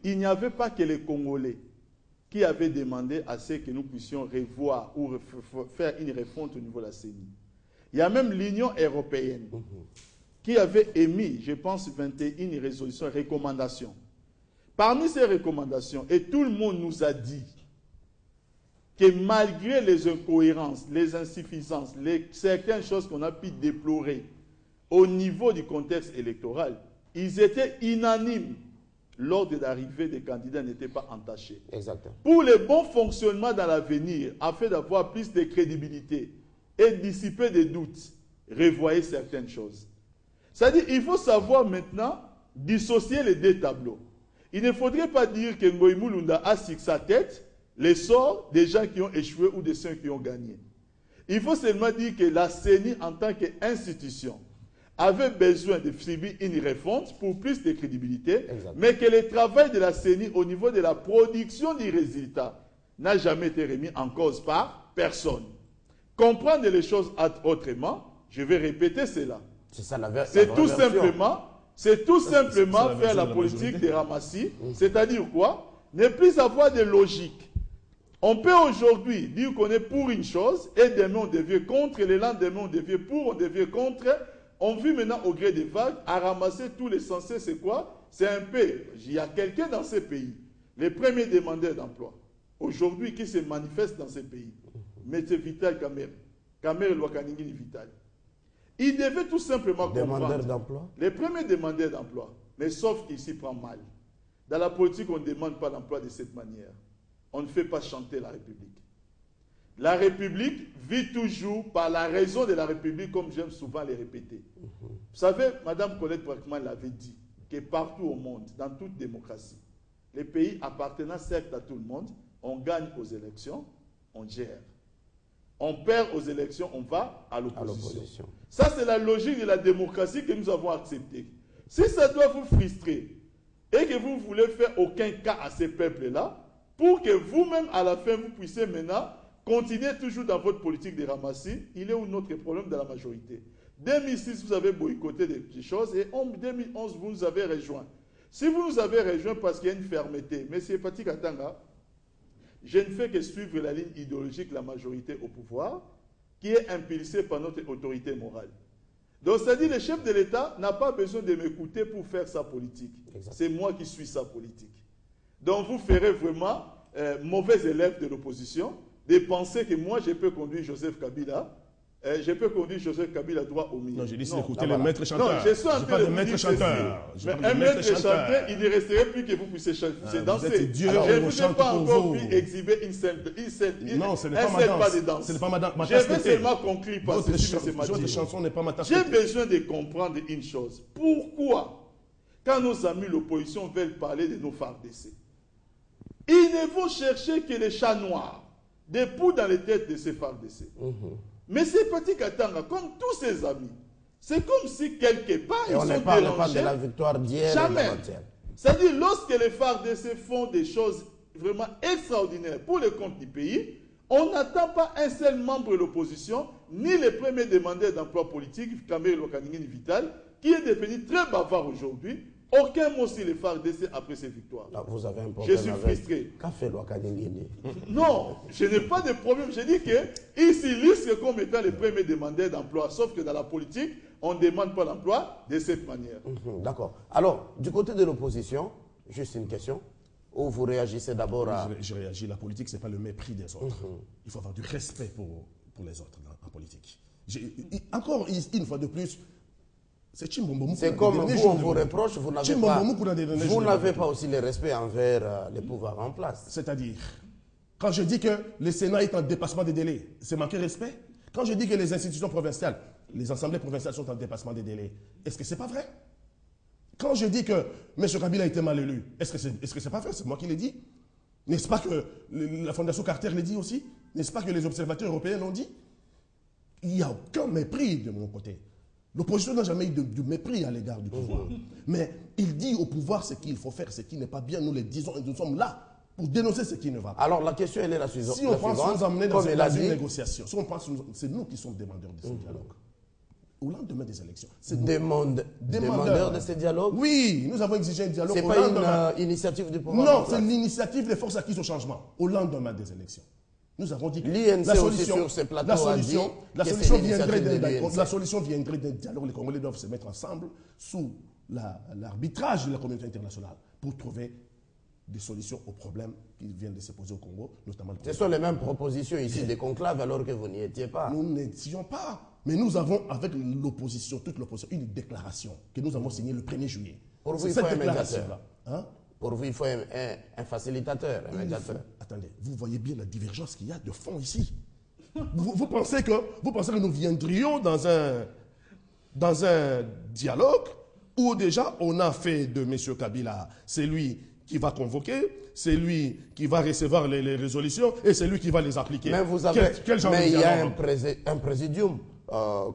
il n'y avait pas que les Congolais qui avaient demandé à ce que nous puissions revoir ou faire une refonte au niveau de la CENI. Il y a même l'Union européenne qui avait émis, je pense, 21 résolutions, recommandations. Parmi ces recommandations, et tout le monde nous a dit que malgré les incohérences, les insuffisances, certaines choses qu'on a pu déplorer au niveau du contexte électoral, ils étaient unanimes lors de l'arrivée des candidats n'étaient pas entachés. Exactement. Pour le bon fonctionnement dans l'avenir, afin d'avoir plus de crédibilité et dissiper des doutes, revoyez certaines choses. C'est-à-dire qu'il faut savoir maintenant dissocier les deux tableaux. Il ne faudrait pas dire que Ngoï Mulunda a sur sa tête les sorts des gens qui ont échoué ou de ceux qui ont gagné. Il faut seulement dire que la CENI en tant qu'institution avait besoin de subir une refonte pour plus de crédibilité, mais que le travail de la CENI au niveau de la production du résultat n'a jamais été remis en cause par personne. Comprendre les choses autrement, je vais répéter cela. C'est tout simplement faire la politique des ramassis, c'est-à-dire quoi? Ne plus avoir de logique. On peut aujourd'hui dire qu'on est pour une chose, et demain on devient contre, et le lendemain on devient pour, on devient contre. On vit maintenant au gré des vagues à ramasser tous les censés, c'est quoi? C'est un peu, il y a quelqu'un dans ces pays, les premiers demandeurs d'emploi, aujourd'hui qui se manifestent dans ces pays. M. Vital Kamer Lwakaningini Vital. Il devait tout simplement comprendre. Les premiers demandeurs d'emploi, mais sauf qu'il s'y prend mal. Dans la politique, on ne demande pas l'emploi de cette manière. On ne fait pas chanter la République. La République vit toujours par la raison de la République, comme j'aime souvent les répéter. Vous savez, Mme Colette Brackman l'avait dit, que partout au monde, dans toute démocratie, les pays appartenant certes à tout le monde, on gagne aux élections, on gère. On perd aux élections, on va à l'opposition. Ça, c'est la logique de la démocratie que nous avons acceptée. Si ça doit vous frustrer et que vous ne voulez faire aucun cas à ces peuples-là, pour que vous-même, à la fin, vous puissiez maintenant continuer toujours dans votre politique de ramassis, il est où notre problème de la majorité. 2006, vous avez boycotté des choses et en 2011, vous nous avez rejoints. Si vous nous avez rejoints parce qu'il y a une fermeté, M. Patrick Atanga, je ne fais que suivre la ligne idéologique de la majorité au pouvoir, qui est impulsée par notre autorité morale. Donc, c'est-à-dire que le chef de l'État n'a pas besoin de m'écouter pour faire sa politique. C'est moi qui suis sa politique. Donc, vous ferez vraiment mauvais élève de l'opposition de penser que moi, je peux conduire Joseph Kabila. Je peux conduire Joseph Kabila droit au milieu. Non, j'ai dit c'est d'écouter les maîtres chanteurs. Non, je suis en train de maître chanteur. Mais un maître chanteur, il ne resterait plus que vous puissiez danser. Dieu, je ne vous ai pas encore pu exhiber une scène non, ce n'est pas ma danse. Ce n'est pas ma danse. Je vais seulement conclure par ceci, M. Votre chanson n'est pas ma tasse. J'ai besoin de comprendre une chose. Pourquoi, quand nos amis l'opposition veulent parler de nos FARDC, ils ne vont chercher que les chats noirs, des poux dans les têtes de ces FARDC. Mais ces petits Katanga, comme tous ses amis, c'est comme si quelque part ils sont délangés. On ne parle pas de la victoire d'hier. Jamais. C'est-à-dire, lorsque les FARDC font des choses vraiment extraordinaires pour le compte du pays, on n'attend pas un seul membre de l'opposition, ni les premiers demandeurs d'emploi politique, Kamer Lwakaningini Vital, qui est devenu très bavard aujourd'hui. Aucun mot sur les FARDC après ces victoires. Là, vous avez un problème. Je suis frustré. Qu'a fait Lwakaningini? Non, je n'ai pas de problème. Je dis qu'il s'illustre comme étant les premiers demandeurs d'emploi. Sauf que dans la politique, on ne demande pas l'emploi de cette manière. D'accord. Alors, du côté de l'opposition, juste une question. Où vous réagissez d'abord à... Je réagis. La politique, ce n'est pas le mépris des autres. Il faut avoir du respect pour les autres en politique. Encore une fois de plus, c'est comme vous, on vous reproche, vous n'avez pas aussi le respect envers les pouvoirs en place. C'est-à-dire, quand je dis que le Sénat est en dépassement des délais, c'est manquer respect. Quand je dis que les institutions provinciales, les assemblées provinciales sont en dépassement des délais, est-ce que c'est pas vrai? Quand je dis que M. Kabila a été mal élu, est-ce que c'est pas vrai? C'est moi qui l'ai dit. N'est-ce pas que la Fondation Carter l'a dit aussi? N'est-ce pas que les observateurs européens l'ont dit? Il n'y a aucun mépris de mon côté. L'opposition n'a jamais eu de mépris à l'égard du pouvoir. Mais il dit au pouvoir ce qu'il faut faire, ce qui n'est pas bien. Nous le disons et nous sommes là pour dénoncer ce qui ne va pas. Alors la question, elle est la suivante. Si on pense nous amener dans une négociation, si on pense, c'est nous qui sommes demandeurs de ce dialogue. au lendemain des élections. Demandeur de ce dialogue? Oui, nous avons exigé un dialogue. Ce n'est pas une initiative du pouvoir? Non, c'est l'initiative des forces acquises au changement, au lendemain des élections. Nous avons dit que l'INC la solution, sur ces plateaux la solution viendrait d'un dialogue. Les Congolais doivent se mettre ensemble sous l'arbitrage de la communauté internationale pour trouver des solutions aux problèmes qui viennent de se poser au Congo, notamment. Ce sont les mêmes propositions ici des conclaves alors que vous n'y étiez pas. Nous n'étions pas. Mais nous avons, avec l'opposition, toute l'opposition, une déclaration que nous avons signée le 1er juillet. Pour vous, il faut un médiateur. Pour vous, il faut un facilitateur, un médiateur. Attendez, vous voyez bien la divergence qu'il y a de fond ici. vous pensez que nous viendrions dans un dialogue où déjà on a fait de M. Kabila, c'est lui qui va convoquer, c'est lui qui va recevoir les résolutions et c'est lui qui va les appliquer. Mais vous avez, mais il y a un présidium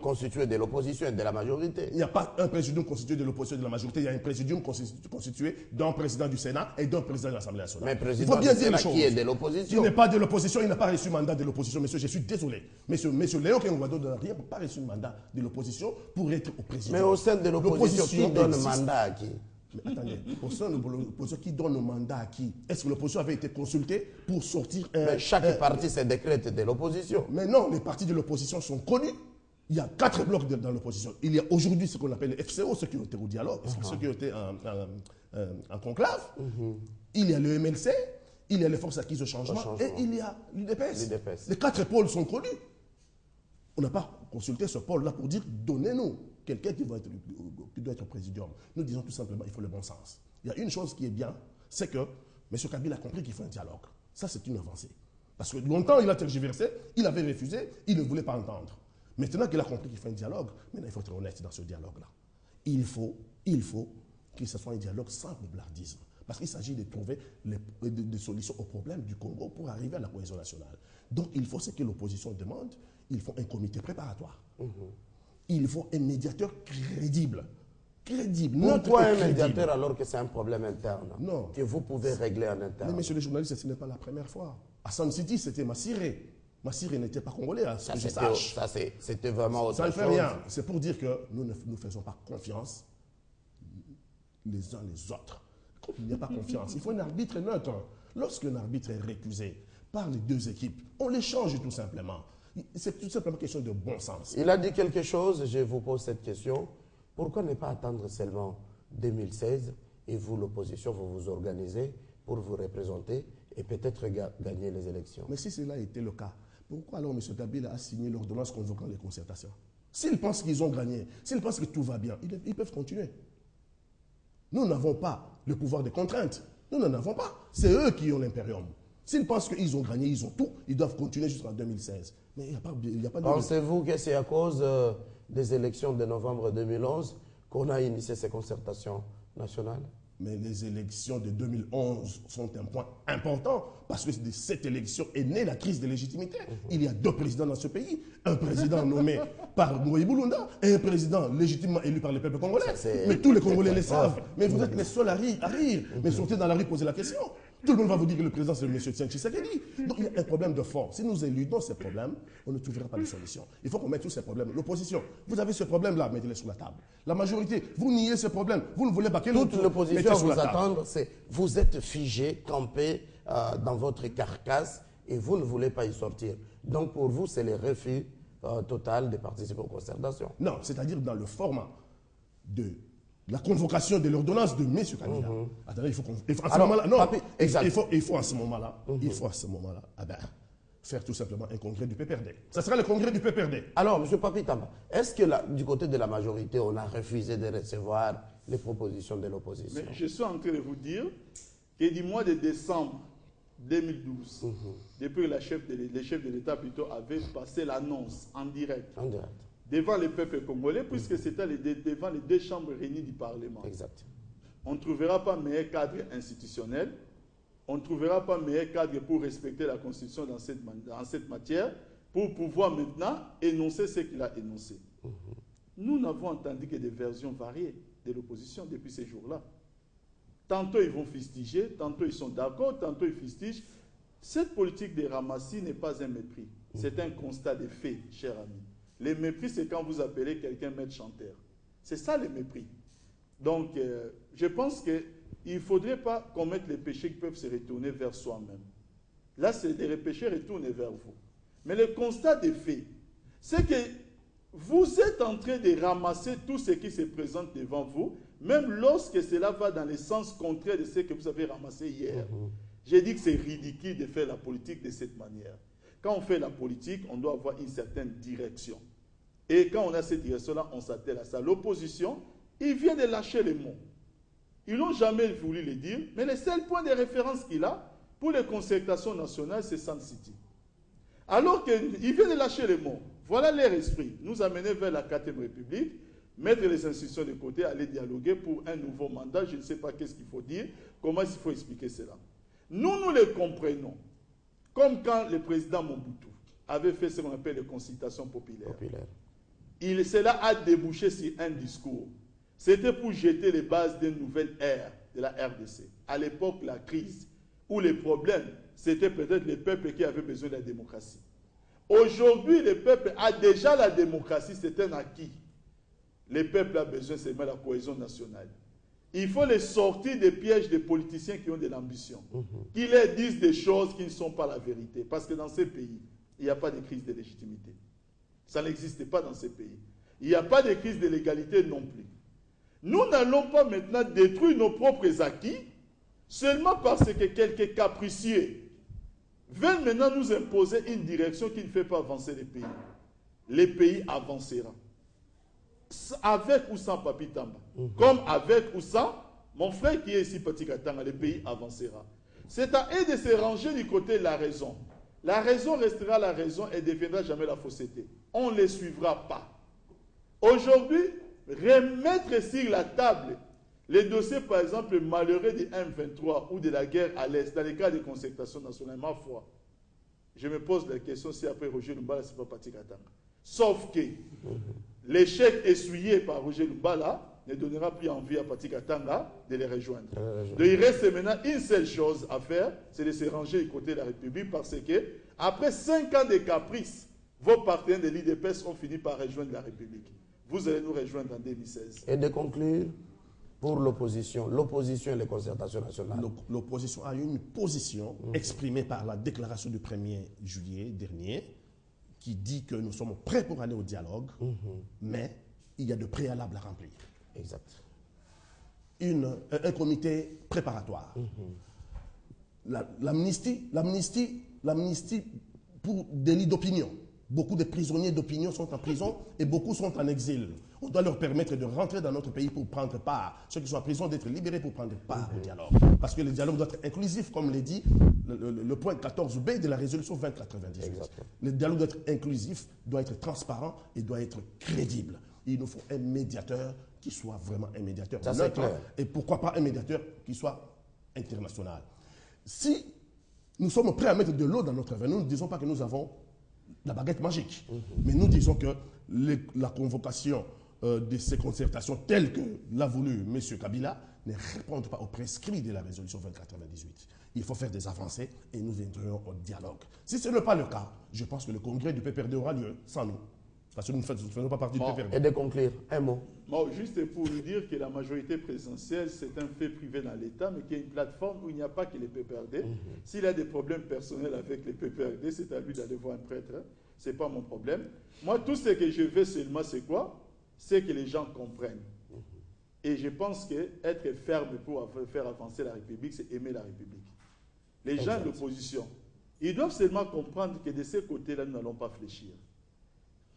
constitué de l'opposition et de la majorité. Il n'y a pas un présidium constitué de l'opposition et de la majorité, il y a un présidium constitué d'un président du Sénat et d'un président de l'Assemblée nationale. Mais président du Sénat qui est de l'opposition. Il n'est pas de l'opposition, il n'a pas reçu mandat de l'opposition. Monsieur, je suis désolé. Monsieur Léo Kenguado n'a pas reçu mandat de l'opposition pour être au président. Mais au sein de l'opposition, qui donne mandat à qui? Mais attendez, au sein de l'opposition, qui donne le mandat à qui? Est-ce que l'opposition avait été consultée pour sortir Mais chaque parti se décrète de l'opposition. Mais non, les partis de l'opposition sont connus. Il y a 4 blocs dans l'opposition. Il y a aujourd'hui ce qu'on appelle les FCO, ceux qui ont été au dialogue, ceux qui ont été en conclave. Il y a le MLC, il y a les forces acquises au changement et il y a l'UDPS. Les 4 pôles sont connus. On n'a pas consulté ce pôle-là pour dire donnez-nous quelqu'un qui doit être au présidium. Nous disons tout simplement il faut le bon sens. Il y a une chose qui est bien, c'est que M. Kabila a compris qu'il faut un dialogue. Ça, c'est une avancée. Parce que longtemps, il a tergiversé, il avait refusé, il ne voulait pas entendre. Maintenant qu'il a compris qu'il faut un dialogue, maintenant il faut être honnête dans ce dialogue-là. Il faut que ce soit un dialogue sans boublardisme. Parce qu'il s'agit de trouver des solutions aux problèmes du Congo pour arriver à la cohésion nationale. Donc il faut ce que l'opposition demande, il faut un comité préparatoire. Il faut un médiateur crédible. Pourquoi un médiateur alors que c'est un problème interne que vous pouvez régler en interne? Mais monsieur le journaliste, ce n'est pas la première fois. À San City, c'était Massiré. Massiré n'était pas congolais, à ce que je sache. Ça, c'était vraiment autre chose. Ça ne fait rien. C'est pour dire que nous ne faisons pas confiance les uns les autres. Quand il n'y a pas confiance, il faut un arbitre neutre. Lorsqu'un arbitre est récusé par les 2 équipes, on les change tout simplement. C'est tout simplement question de bon sens. Il a dit quelque chose, je vous pose cette question. Pourquoi ne pas attendre seulement 2016 et vous, l'opposition, vous vous organisez pour vous représenter et peut-être gagner les élections? Mais si cela était le cas, pourquoi alors M. Kabila a signé l'ordonnance convoquant les concertations? S'ils pensent qu'ils ont gagné, s'ils pensent que tout va bien, ils peuvent continuer. Nous n'avons pas le pouvoir de contrainte. Nous n'en avons pas. C'est eux qui ont l'impérium. S'ils pensent qu'ils ont gagné, ils ont tout, ils doivent continuer jusqu'en 2016. Mais il n'y a pas de... Pensez-vous que c'est à cause des élections de novembre 2011 qu'on a initié ces concertations nationales? Mais les élections de 2011 sont un point important parce que de cette élection est née la crise de légitimité. Il y a 2 présidents dans ce pays. Un président nommé par Moïse Boulunda et un président légitimement élu par le peuple congolais. Mais tous les Congolais le savent. Mais vous êtes les seuls à rire. Mais sortez dans la rue, posez la question. Tout le monde va vous dire que le président, c'est M. Tshisekedi. Donc il y a un problème de fond. Si nous éludons ces problèmes, on ne trouvera pas de solution. Il faut qu'on mette tous ces problèmes. L'opposition, vous avez ce problème-là, mettez-le sur la table. La majorité, vous niez ce problème. Vous ne voulez pas que toute l'opposition vous attendre, c'est vous êtes figé, campé dans votre carcasse et vous ne voulez pas y sortir. Donc pour vous, c'est le refus total de participer aux concertations. Non, c'est-à-dire dans le format de la convocation de l'ordonnance de M. Kabila. Attendez, il faut à ce moment-là, non, il faut à ce moment-là, faire tout simplement un congrès du PPRD. Ça sera le congrès du PPRD. Alors, M. Papi Tamba, est-ce que du côté de la majorité, on a refusé de recevoir les propositions de l'opposition? Je suis en train de vous dire que du mois de décembre 2012, depuis que les chefs de l'État plutôt avaient passé l'annonce en direct. Devant le peuple congolais, puisque c'était devant les 2 chambres réunies du Parlement. Exact. On ne trouvera pas meilleur cadre institutionnel, on ne trouvera pas meilleur cadre pour respecter la Constitution dans cette matière, pour pouvoir maintenant énoncer ce qu'il a énoncé. Nous n'avons entendu que des versions variées de l'opposition depuis ces jours-là. Tantôt ils vont fustiger, tantôt ils sont d'accord, tantôt ils fustigent. Cette politique de ramassis n'est pas un mépris, c'est un constat de fait, cher ami. Le mépris, c'est quand vous appelez quelqu'un maître chanteur. C'est ça le mépris. Donc, je pense qu'il ne faudrait pas commettre les péchés qui peuvent se retourner vers soi-même. Là, c'est des péchés retournés vers vous. Mais le constat des faits, c'est que vous êtes en train de ramasser tout ce qui se présente devant vous, même lorsque cela va dans le sens contraire de ce que vous avez ramassé hier. J'ai dit que c'est ridicule de faire la politique de cette manière. Quand on fait la politique, on doit avoir une certaine direction. Et quand on a cette direction-là, on s'attelle à ça. L'opposition, il vient de lâcher les mots. Ils n'ont jamais voulu le dire, mais le seul point de référence qu'il a pour les concertations nationales, c'est Sun City. Alors qu'il vient de lâcher les mots. Voilà leur esprit. Nous amener vers la 4e République, mettre les institutions de côté, aller dialoguer pour un nouveau mandat. Je ne sais pas qu'est-ce qu'il faut dire, comment il faut expliquer cela. Nous les comprenons. Comme quand le président Mobutu avait fait ce qu'on appelle les consultations populaires. Cela a débouché sur un discours. C'était pour jeter les bases d'une nouvelle ère de la RDC. À l'époque, la crise, où les problèmes, c'était peut-être les peuples qui avaient besoin de la démocratie. Aujourd'hui, le peuple a déjà la démocratie, c'est un acquis. Le peuple a besoin seulement de la cohésion nationale. Il faut les sortir des pièges des politiciens qui ont de l'ambition, qui leur disent des choses qui ne sont pas la vérité. Parce que dans ces pays, il n'y a pas de crise de légitimité. Ça n'existe pas dans ces pays. Il n'y a pas de crise de l'égalité non plus. Nous n'allons pas maintenant détruire nos propres acquis seulement parce que quelques capricieux veulent maintenant nous imposer une direction qui ne fait pas avancer les pays. Les pays avanceront. Avec ou sans Papi Tamba. Comme avec ou sans mon frère qui est ici, Pati Katanga, le pays avancera. C'est à eux de se ranger du côté de la raison. La raison restera la raison et ne deviendra jamais la fausseté. On ne les suivra pas. Aujourd'hui, remettre sur la table les dossiers, par exemple, malheureux du M23 ou de la guerre à l'Est, dans les cas de concertation nationale, ma foi, je me pose la question si après Roger Lumbala, ce n'est pas Pati Katanga. Sauf que l'échec essuyé par Roger Lumbala ne donnera plus envie à Pati Katanga de les rejoindre. Donc, il reste maintenant une seule chose à faire, c'est de se ranger du côté de la République parce que, après 5 ans de caprices, vos partenaires de l'IDPS ont fini par rejoindre la République. Vous allez nous rejoindre en 2016. Et de conclure, pour l'opposition et les concertations nationales. L'opposition a eu une position exprimée par la déclaration du 1er juillet dernier qui dit que nous sommes prêts pour aller au dialogue, mais il y a de préalables à remplir. Exact. Un comité préparatoire. L'amnistie pour délit d'opinion. Beaucoup de prisonniers d'opinion sont en prison et beaucoup sont en exil. On doit leur permettre de rentrer dans notre pays pour prendre part. Ceux qui sont en prison, d'être libérés pour prendre part au dialogue. Parce que le dialogue doit être inclusif, comme l'a dit le point 14b de la résolution 2098. Exactement. Le dialogue doit être inclusif, doit être transparent et doit être crédible. Il nous faut un médiateur qui soit vraiment un médiateur neutre. Et pourquoi pas un médiateur qui soit international. Si nous sommes prêts à mettre de l'eau dans notre vin, nous ne disons pas que nous avons la baguette magique. Mais nous disons que la convocation de ces concertations telles que l'a voulu M. Kabila ne répondent pas aux prescrits de la résolution 2098. Il faut faire des avancées et nous viendrons au dialogue. Si ce n'est pas le cas, je pense que le congrès du PPRD aura lieu sans nous. Parce que nous ne faisons pas partie du PPRD. Et de conclure, un mot. Bon, juste pour vous dire que la majorité présidentielle, c'est un fait privé dans l'État, mais qu'il y a une plateforme où il n'y a pas que les PPRD. S'il a des problèmes personnels avec les PPRD, c'est à lui d'aller voir un prêtre. Ce n'est pas mon problème. Moi, tout ce que je veux seulement, c'est quoi? C'est que les gens comprennent. Et je pense qu'être ferme pour faire avancer la République, c'est aimer la République. Les gens de l'opposition, ils doivent seulement comprendre que de ce côté-là, nous n'allons pas fléchir.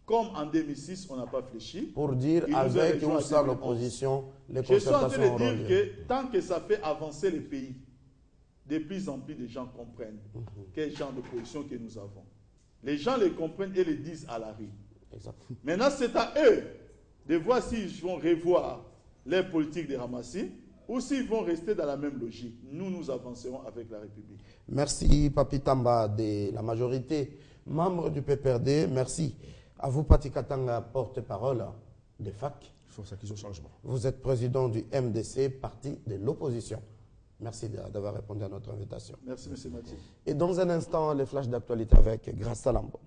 Comme en 2006, on n'a pas fléchi. Pour dire avec ou sans l'opposition, les concertations. Je suis en train de dire que tant que ça fait avancer le pays, de plus en plus de gens comprennent quel genre d'opposition que nous avons. Les gens les comprennent et les disent à la rue. Maintenant, c'est à eux de voir s'ils vont revoir les politiques de Ramassi ou s'ils vont rester dans la même logique. Nous avancerons avec la République. Merci, Papi Tamba, de la majorité membre du PPRD. Merci à vous, Pati Katanga, porte-parole de FAC. Il faut ça qu'ils ont changement. Vous êtes président du MDC, parti de l'opposition. Merci d'avoir répondu à notre invitation. Merci, M. Mathieu. Et dans un instant, les flashs d'actualité avec Grâce Salambo.